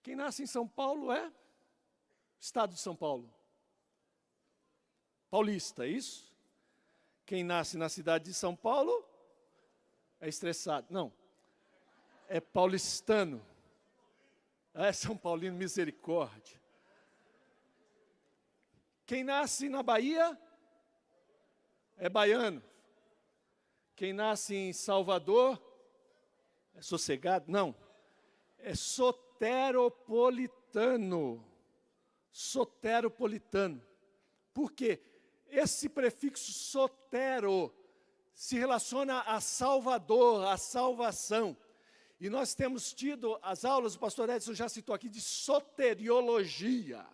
Quem nasce em São Paulo é Estado de São Paulo. Paulista, é isso? Quem nasce na cidade de São Paulo é estressado. Não, é paulistano. É São Paulino, misericórdia. Quem nasce na Bahia é baiano. Quem nasce em Salvador é sossegado? Não, é soteropolitano. Soteropolitano. Por quê? Esse prefixo sotero se relaciona a Salvador, a salvação. E nós temos tido as aulas, o pastor Edson já citou aqui, de soteriologia.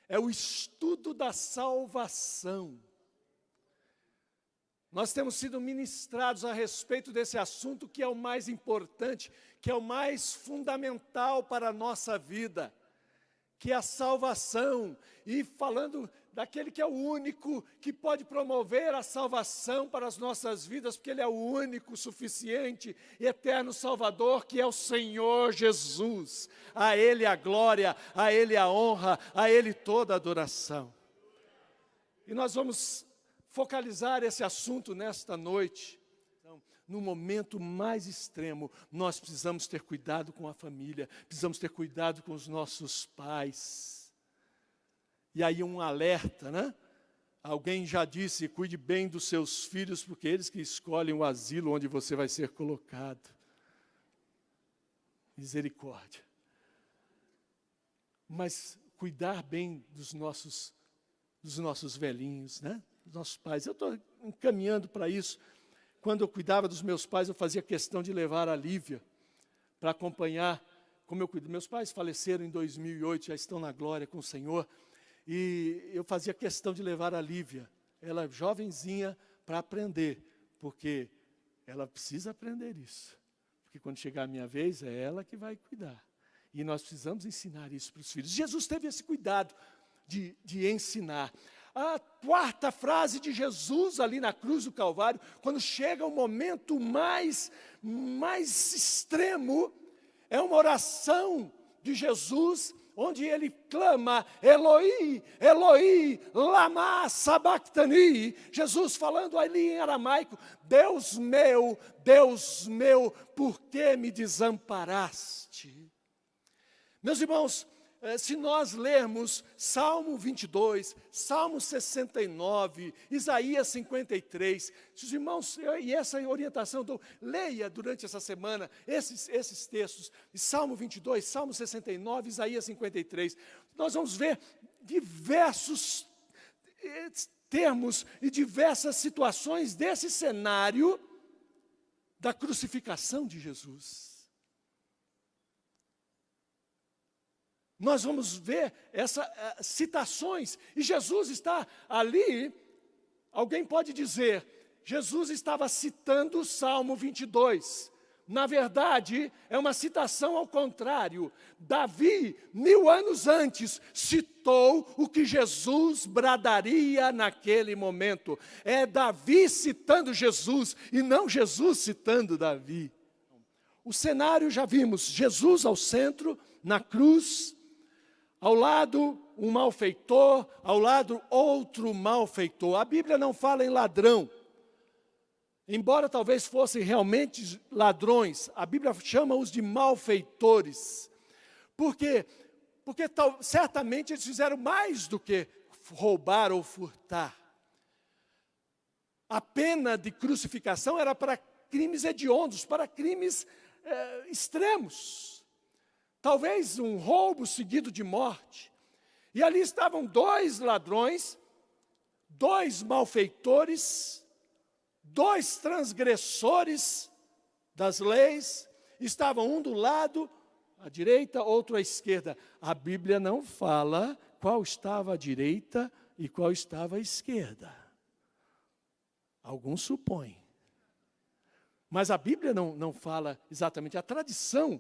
É o estudo da salvação. Nós temos sido ministrados a respeito desse assunto que é o mais importante, que é o mais fundamental para a nossa vida, que é a salvação. E falando daquele que é o único que pode promover a salvação para as nossas vidas, porque Ele é o único, suficiente e eterno Salvador, que é o Senhor Jesus. A Ele a glória, a Ele a honra, a Ele toda a adoração. E nós vamos focalizar esse assunto nesta noite. Então, no momento mais extremo, nós precisamos ter cuidado com a família, precisamos ter cuidado com os nossos pais. E aí um alerta, né? Alguém já disse, cuide bem dos seus filhos, porque eles que escolhem o asilo onde você vai ser colocado. Misericórdia. Mas cuidar bem dos nossos velhinhos, né? Dos nossos pais. Eu estou encaminhando para isso. Quando eu cuidava dos meus pais, eu fazia questão de levar a Lívia para acompanhar como eu cuido. Meus pais faleceram em 2008, já estão na glória com o Senhor. E eu fazia questão de levar a Lívia, ela jovenzinha, para aprender, porque ela precisa aprender isso. Porque quando chegar a minha vez, é ela que vai cuidar. E nós precisamos ensinar isso para os filhos. Jesus teve esse cuidado de ensinar. A quarta frase de Jesus ali na cruz do Calvário, quando chega o momento mais extremo, é uma oração de Jesus, onde ele clama, Eloi, Eloi, lama sabachthani. Jesus falando ali em aramaico, Deus meu, por que me desamparaste? Meus irmãos, se nós lermos Salmo 22, Salmo 69, Isaías 53, se os irmãos, e essa orientação, então, leia durante essa semana esses textos, Salmo 22, Salmo 69, Isaías 53, nós vamos ver diversos termos e diversas situações desse cenário da crucificação de Jesus. Nós vamos ver essas citações, e Jesus está ali. Alguém pode dizer, Jesus estava citando o Salmo 22. Na verdade, é uma citação ao contrário. Davi, 1000 anos antes, citou o que Jesus bradaria naquele momento. É Davi citando Jesus, e não Jesus citando Davi. O cenário já vimos, Jesus ao centro, na cruz, ao lado um malfeitor, ao lado outro malfeitor. A Bíblia não fala em ladrão. Embora talvez fossem realmente ladrões, a Bíblia chama-os de malfeitores. Por quê? Porque certamente eles fizeram mais do que roubar ou furtar. A pena de crucificação era para crimes hediondos, para crimes extremos. Talvez um roubo seguido de morte. E ali estavam 2 ladrões, 2 malfeitores, 2 transgressores das leis. Estavam um do lado, à direita, outro à esquerda. A Bíblia não fala qual estava à direita e qual estava à esquerda. Alguns supõem. Mas a Bíblia não fala exatamente. A tradição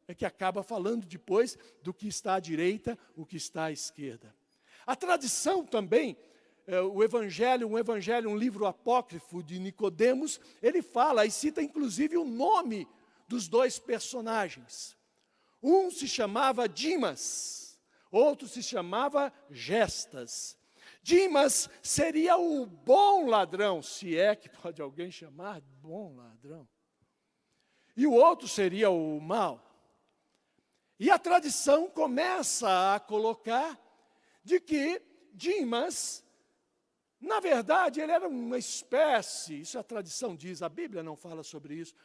é que acaba falando depois do que está à direita, o que está à esquerda. A tradição também, um livro apócrifo de Nicodemos, ele fala e cita inclusive o nome dos 2 personagens. Um se chamava Dimas, outro se chamava Gestas. Dimas seria o bom ladrão, se é que pode alguém chamar de bom ladrão. E o outro seria o mau. E a tradição começa a colocar de que Dimas, na verdade, ele era uma espécie, isso a tradição diz, a Bíblia não fala sobre isso.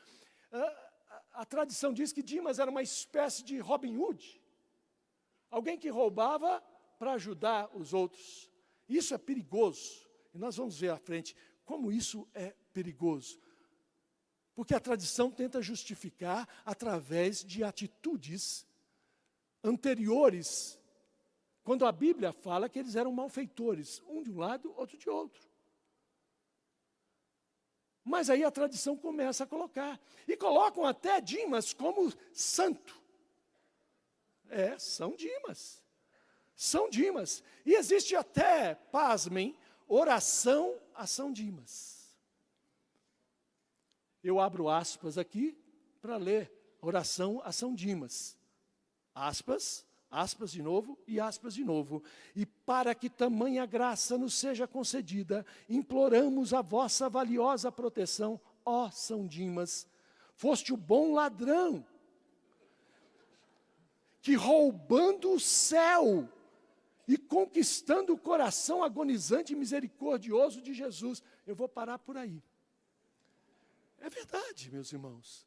A tradição diz que Dimas era uma espécie de Robin Hood. Alguém que roubava para ajudar os outros. Isso é perigoso. E nós vamos ver à frente como isso é perigoso. Porque a tradição tenta justificar através de atitudes anteriores, quando a Bíblia fala que eles eram malfeitores, um de um lado, outro de outro. Mas aí a tradição começa a colocar. E colocam até Dimas como santo. São Dimas. São Dimas. E existe até, pasmem, oração a São Dimas. Eu abro aspas aqui para ler oração a São Dimas. Aspas, aspas de novo e aspas de novo. E para que tamanha graça nos seja concedida, imploramos a vossa valiosa proteção, ó São Dimas. Foste o bom ladrão, que roubando o céu e conquistando o coração agonizante e misericordioso de Jesus. Eu vou parar por aí. É verdade, meus irmãos.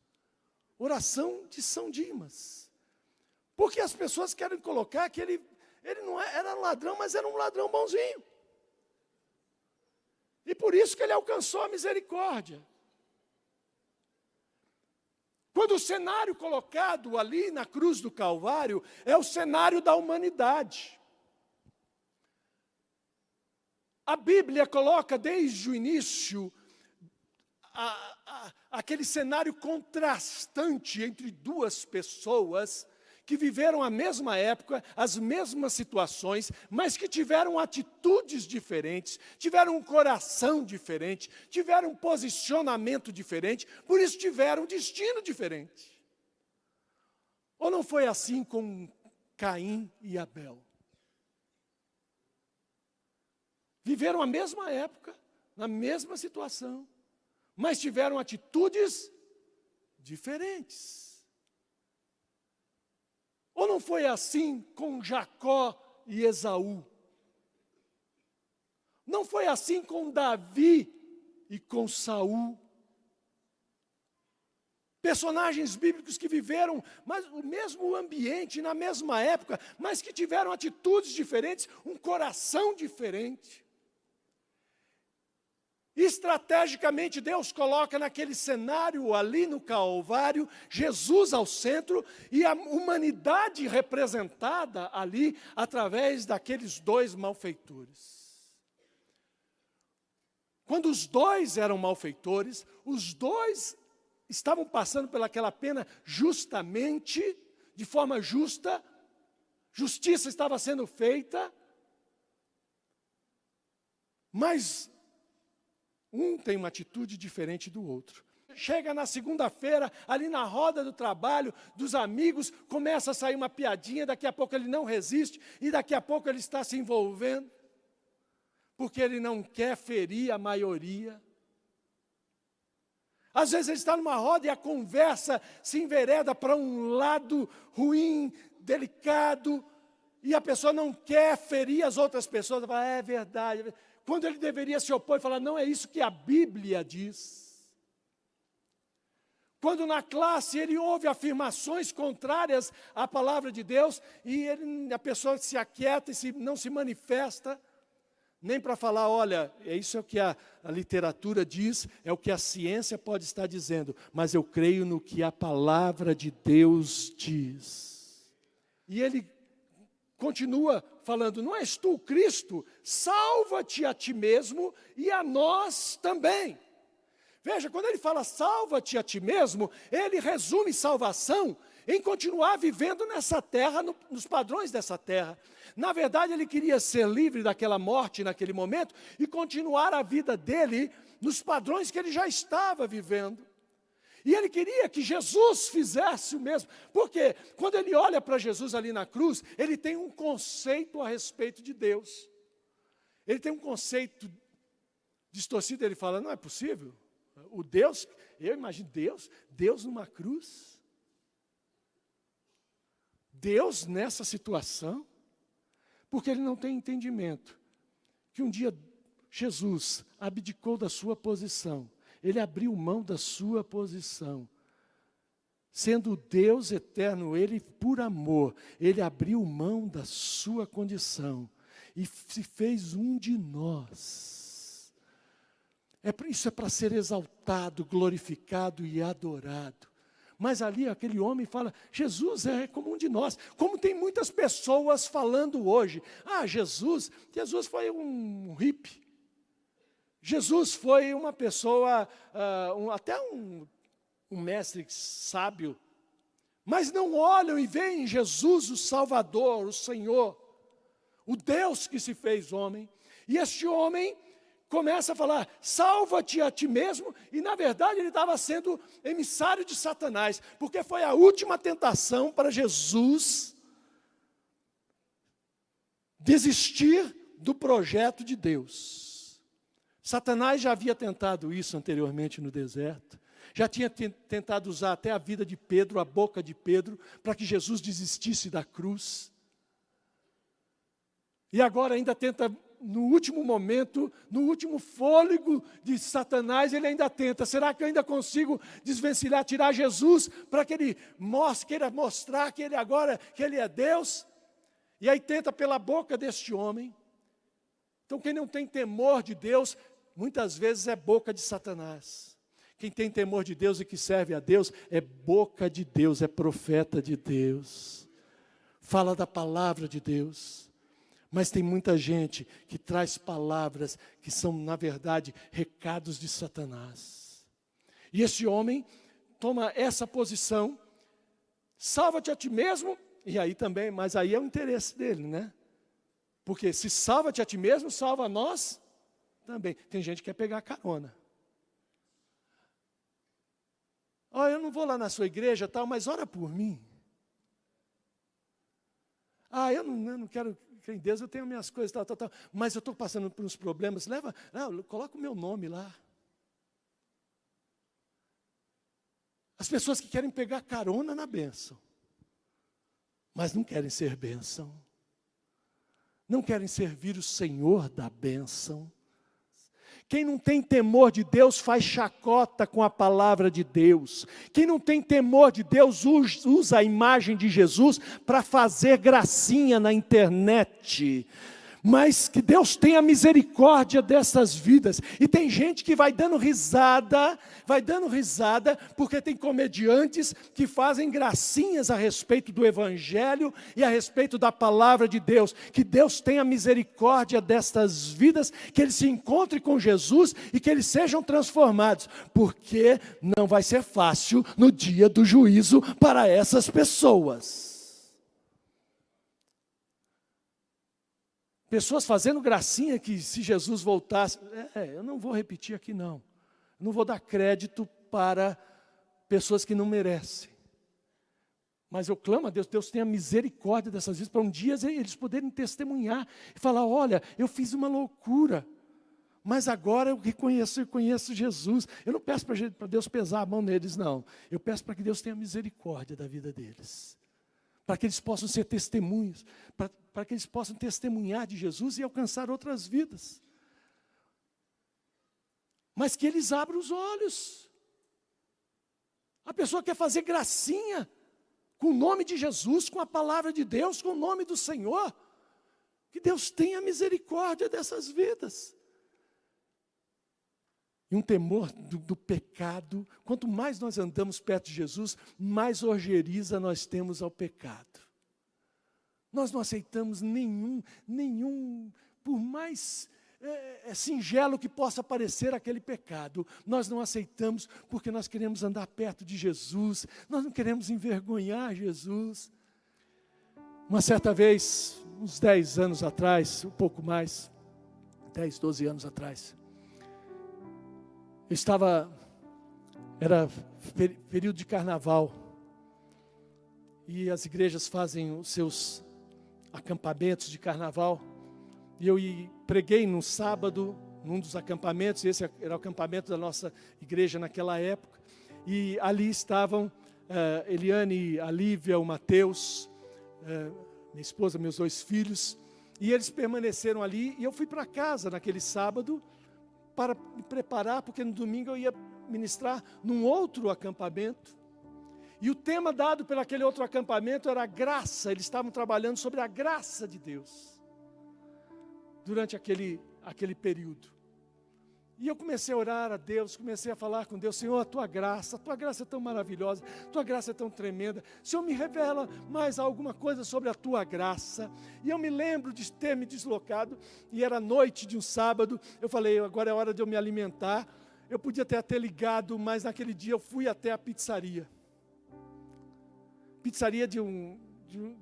Oração de São Dimas. Porque as pessoas querem colocar que ele não era um ladrão, mas era um ladrão bonzinho. E por isso que ele alcançou a misericórdia. Quando o cenário colocado ali na cruz do Calvário é o cenário da humanidade. A Bíblia coloca desde o início aquele cenário contrastante entre duas pessoas que viveram a mesma época, as mesmas situações, mas que tiveram atitudes diferentes, tiveram um coração diferente, tiveram um posicionamento diferente, por isso tiveram um destino diferente. Ou não foi assim com Caim e Abel? Viveram a mesma época, na mesma situação, mas tiveram atitudes diferentes. Ou não foi assim com Jacó e Esaú? Não foi assim com Davi e com Saul? Personagens bíblicos que viveram mas o mesmo ambiente, na mesma época, mas que tiveram atitudes diferentes, um coração diferente. Estrategicamente, Deus coloca naquele cenário ali no Calvário, Jesus ao centro e a humanidade representada ali através daqueles dois malfeitores. Quando os dois eram malfeitores, os dois estavam passando pelaquela pena justamente, de forma justa, justiça estava sendo feita, mas um tem uma atitude diferente do outro. Chega na segunda-feira, ali na roda do trabalho, dos amigos, começa a sair uma piadinha, daqui a pouco ele não resiste, e daqui a pouco ele está se envolvendo, porque ele não quer ferir a maioria. Às vezes ele está numa roda e a conversa se envereda para um lado ruim, delicado, e a pessoa não quer ferir as outras pessoas. Ela fala, é verdade. Quando ele deveria se opor e falar, não é isso que a Bíblia diz. Quando na classe ele ouve afirmações contrárias à palavra de Deus, e a pessoa se aquieta e não se manifesta, nem para falar, olha, isso é o que a literatura diz, é o que a ciência pode estar dizendo, mas eu creio no que a palavra de Deus diz. E ele continua falando, não és tu Cristo? Salva-te a ti mesmo e a nós também. Veja, quando ele fala salva-te a ti mesmo, ele resume salvação em continuar vivendo nessa terra, nos padrões dessa terra. Na verdade, ele queria ser livre daquela morte naquele momento e continuar a vida dele nos padrões que ele já estava vivendo. E ele queria que Jesus fizesse o mesmo. Porque quando ele olha para Jesus ali na cruz, ele tem um conceito a respeito de Deus. Ele tem um conceito distorcido, ele fala, não é possível. O Deus, eu imagino Deus numa cruz. Deus nessa situação. Porque ele não tem entendimento que um dia Jesus abdicou da sua posição. Ele abriu mão da sua posição. Sendo Deus eterno, ele por amor, ele abriu mão da sua condição. E se fez um de nós. Isso é para ser exaltado, glorificado e adorado. Mas ali aquele homem fala, Jesus é como um de nós. Como tem muitas pessoas falando hoje. Jesus foi um hippie. Jesus foi uma pessoa, até um mestre sábio. Mas não olham e veem em Jesus o Salvador, o Senhor. O Deus que se fez homem. E este homem começa a falar, salva-te a ti mesmo, e na verdade ele estava sendo emissário de Satanás, porque foi a última tentação para Jesus desistir do projeto de Deus. Satanás já havia tentado isso anteriormente no deserto, já tinha tentado usar até a vida de Pedro, a boca de Pedro, para que Jesus desistisse da cruz. E agora ainda tenta, no último momento, no último fôlego de Satanás, ele ainda tenta. Será que eu ainda consigo desvencilhar, tirar Jesus, para que ele queira mostrar que ele agora, que ele é Deus? E aí tenta pela boca deste homem. Então quem não tem temor de Deus, muitas vezes é boca de Satanás. Quem tem temor de Deus e que serve a Deus, é boca de Deus, é profeta de Deus. Fala da palavra de Deus. Mas tem muita gente que traz palavras que são, na verdade, recados de Satanás. E esse homem toma essa posição, salva-te a ti mesmo, e aí também, mas aí é o interesse dele, né? Porque se salva-te a ti mesmo, salva a nós também. Tem gente que quer pegar carona. Eu não vou lá na sua igreja, tal, mas ora por mim. Eu não quero crer em Deus, eu tenho minhas coisas, tal, mas eu estou passando por uns problemas, coloca o meu nome lá. As pessoas que querem pegar carona na bênção, mas não querem ser bênção, não querem servir o Senhor da bênção. Quem não tem temor de Deus faz chacota com a palavra de Deus. Quem não tem temor de Deus usa a imagem de Jesus para fazer gracinha na internet. Mas que Deus tenha misericórdia dessas vidas. E tem gente que vai dando risada, porque tem comediantes que fazem gracinhas a respeito do Evangelho e a respeito da palavra de Deus. Que Deus tenha misericórdia dessas vidas, que eles se encontrem com Jesus e que eles sejam transformados. Porque não vai ser fácil no dia do juízo para essas pessoas. Pessoas fazendo gracinha que se Jesus voltasse, eu não vou repetir aqui não. Não vou dar crédito para pessoas que não merecem. Mas eu clamo a Deus, Deus tenha misericórdia dessas vidas, para um dia eles poderem testemunhar e falar, olha, eu fiz uma loucura, mas agora eu conheço Jesus. Eu não peço para Deus pesar a mão neles, não. Eu peço para que Deus tenha misericórdia da vida deles. Para que eles possam ser testemunhos, para que eles possam testemunhar de Jesus e alcançar outras vidas. Mas que eles abram os olhos. A pessoa quer fazer gracinha com o nome de Jesus, com a palavra de Deus, com o nome do Senhor. Que Deus tenha misericórdia dessas vidas. E um temor do pecado. Quanto mais nós andamos perto de Jesus, mais ojeriza nós temos ao pecado. Nós não aceitamos nenhum, por mais singelo que possa parecer aquele pecado, nós não aceitamos porque nós queremos andar perto de Jesus, nós não queremos envergonhar Jesus. Uma certa vez, uns 10 anos atrás, um pouco mais, 10, 12 anos atrás, era período de carnaval. E as igrejas fazem os seus acampamentos de carnaval. E eu preguei no sábado, num dos acampamentos. Esse era o acampamento da nossa igreja naquela época. E ali estavam Eliane, a Lívia, o Mateus, minha esposa, meus 2 filhos. E eles permaneceram ali. E eu fui para casa naquele sábado para me preparar, porque no domingo eu ia ministrar num outro acampamento. E o tema dado por aquele outro acampamento era a graça. Eles estavam trabalhando sobre a graça de Deus durante aquele período. E eu comecei a orar a Deus, comecei a falar com Deus: Senhor, a tua graça é tão maravilhosa, a tua graça é tão tremenda. Senhor, me revela mais alguma coisa sobre a tua graça. E eu me lembro de ter me deslocado, e era noite de um sábado. Eu falei: agora é hora de eu me alimentar. Eu podia ter até ligado, mas naquele dia eu fui até a pizzaria. Pizzaria de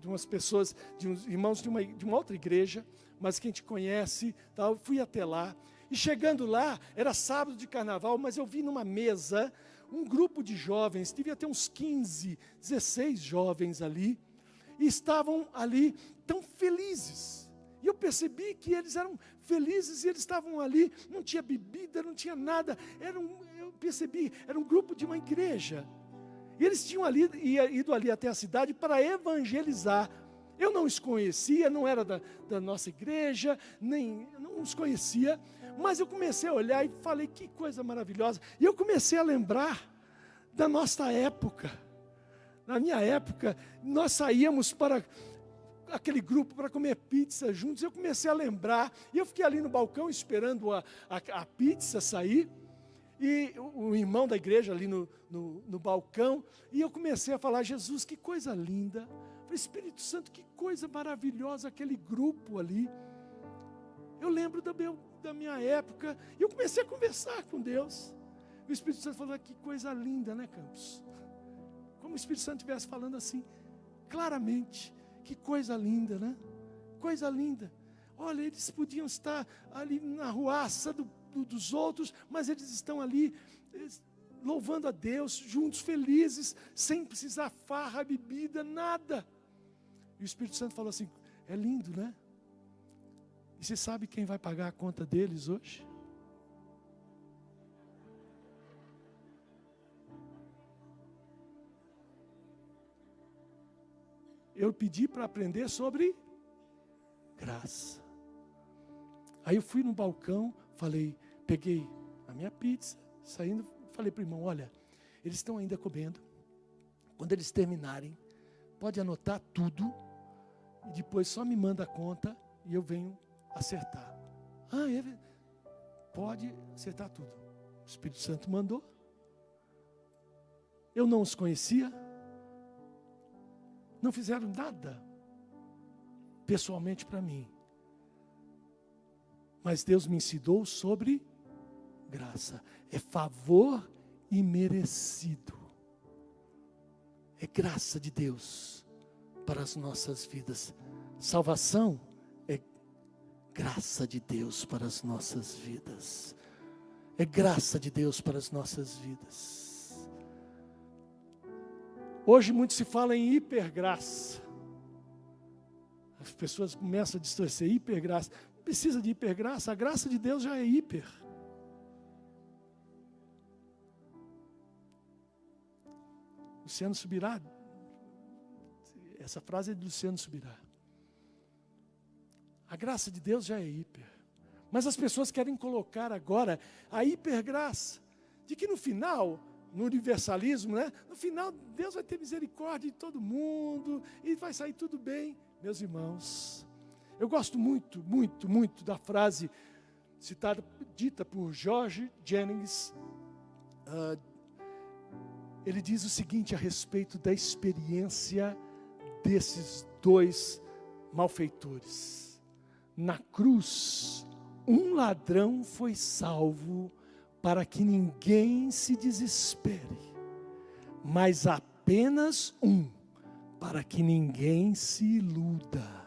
umas pessoas, de uns irmãos de uma outra igreja, mas que a gente conhece, tal. Fui até lá. E chegando lá, era sábado de carnaval, mas eu vi numa mesa um grupo de jovens, devia ter uns 15, 16 jovens ali, e estavam ali tão felizes. E eu percebi que eles eram felizes e eles estavam ali, não tinha bebida, não tinha nada. Eu percebi, era um grupo de uma igreja. E eles tinham ido ali até a cidade para evangelizar. Eu não os conhecia, não era da nossa igreja, não os conhecia. Mas eu comecei a olhar e falei: que coisa maravilhosa. E eu comecei a lembrar da nossa época. Na minha época, nós saíamos para aquele grupo para comer pizza juntos. Eu comecei a lembrar, e eu fiquei ali no balcão esperando a pizza sair. E o irmão da igreja ali no balcão, e eu comecei a falar: Jesus, que coisa linda. Falei: Espírito Santo, que coisa maravilhosa aquele grupo ali. Eu lembro da minha época, e eu comecei a conversar com Deus. E o Espírito Santo falou: que coisa linda, né, Campos? Como o Espírito Santo estivesse falando assim, claramente: que coisa linda, né? Coisa linda. Olha, eles podiam estar ali na ruaça dos outros, mas eles estão ali louvando a Deus, juntos, felizes, sem precisar farra, bebida, nada. E o Espírito Santo falou assim: é lindo, né? E você sabe quem vai pagar a conta deles hoje? Eu pedi para aprender sobre graça. Aí eu fui no balcão, peguei a minha pizza, saindo, falei para o irmão: olha, eles estão ainda comendo. Quando eles terminarem, pode anotar tudo, e depois só me manda a conta e eu venho acertar. Pode acertar tudo. O Espírito Santo mandou. Eu não os conhecia. Não fizeram nada pessoalmente para mim. Mas Deus me ensinou sobre graça. É favor imerecido. É graça de Deus para as nossas vidas. Salvação é graça de Deus para as nossas vidas. É graça de Deus para as nossas vidas. Hoje muito se fala em hipergraça. As pessoas começam a distorcer: hipergraça. Não precisa de hipergraça, a graça de Deus já é hiper. Luciano Subirá, essa frase é de Luciano Subirá. A graça de Deus já é hiper. Mas as pessoas querem colocar agora a hipergraça, de que no final, no universalismo, né? No final Deus vai ter misericórdia de todo mundo e vai sair tudo bem. Meus irmãos, eu gosto muito, muito, muito da frase dita por George Jennings. Ele diz o seguinte a respeito da experiência desses 2 malfeitores: na cruz, um ladrão foi salvo para que ninguém se desespere, mas apenas um, para que ninguém se iluda.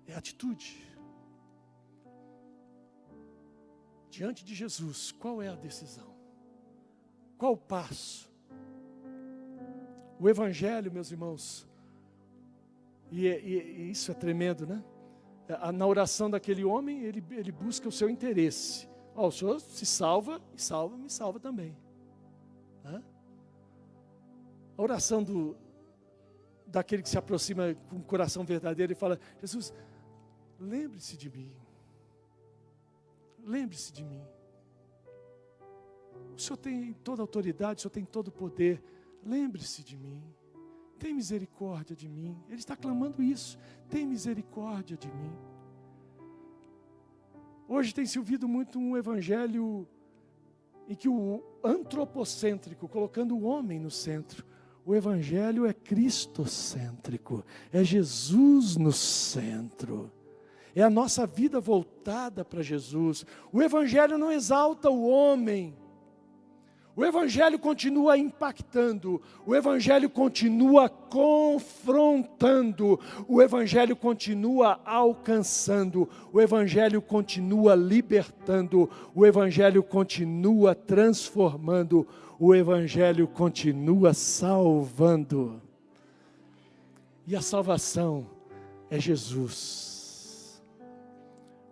É atitude. diante de Jesus, qual é a decisão? Qual o passo? O Evangelho, meus irmãos, e isso é tremendo, né? Na oração daquele homem, ele busca o seu interesse. O Senhor se salva, e me salva também. A oração daquele que se aproxima com o coração verdadeiro e fala: Jesus, lembre-se de mim. Lembre-se de mim. O Senhor tem toda a autoridade, o Senhor tem todo o poder. Lembre-se de mim. Tem misericórdia de mim. Ele está clamando isso. Tem misericórdia de mim. Hoje tem se ouvido muito um evangelho em que o antropocêntrico, colocando o homem no centro. O evangelho é cristocêntrico, é Jesus no centro. É a nossa vida voltada para Jesus. O evangelho não exalta o homem. O evangelho continua impactando, o evangelho continua confrontando, o evangelho continua alcançando, o evangelho continua libertando, o evangelho continua transformando, o evangelho continua salvando. E a salvação é Jesus.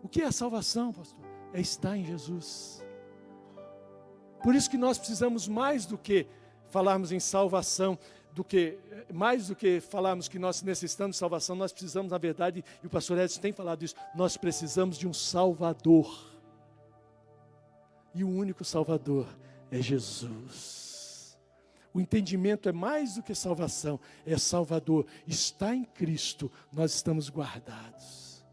O que é a salvação, pastor? É estar em Jesus. Por isso que nós precisamos mais do que falarmos em salvação, mais do que falarmos que nós necessitamos de salvação, nós precisamos, na verdade, e o pastor Edson tem falado isso, nós precisamos de um Salvador. E o único Salvador é Jesus. O entendimento é mais do que salvação, é Salvador. Está em Cristo, nós estamos guardados.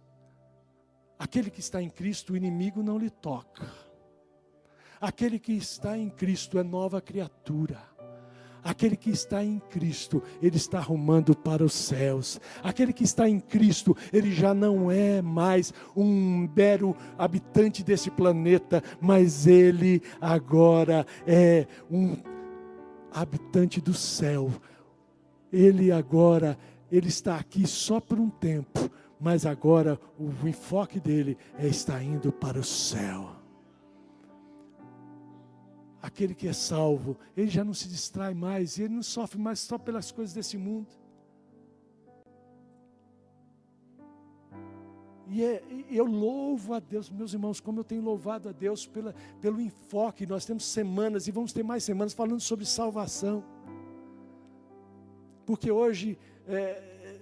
Aquele que está em Cristo, o inimigo não lhe toca. Aquele que está em Cristo é nova criatura. Aquele que está em Cristo, ele está rumando para os céus. Aquele que está em Cristo, ele já não é mais um mero habitante desse planeta, mas ele agora é um habitante do céu. Ele está aqui só por um tempo, mas agora o enfoque dele é estar indo para o céu. Aquele que é salvo, ele já não se distrai mais, ele não sofre mais só pelas coisas desse mundo. E eu louvo a Deus, meus irmãos, como eu tenho louvado a Deus pelo enfoque. Nós temos semanas e vamos ter mais semanas falando sobre salvação. Porque hoje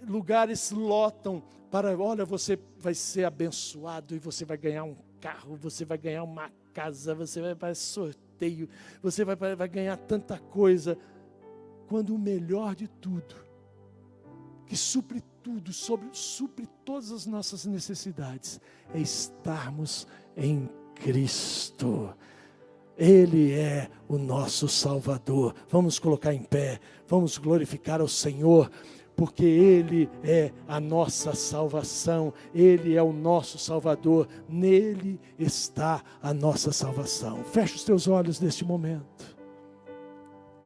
lugares lotam para, olha, você vai ser abençoado e você vai ganhar um carro, você vai ganhar uma casa, você vai para sorteio, você vai ganhar tanta coisa, quando o melhor de tudo, que supre tudo, supre todas as nossas necessidades, é estarmos em Cristo. Ele é o nosso Salvador. Vamos colocar em pé, vamos glorificar ao Senhor, porque Ele é a nossa salvação, Ele é o nosso Salvador, nele está a nossa salvação. Feche os teus olhos neste momento.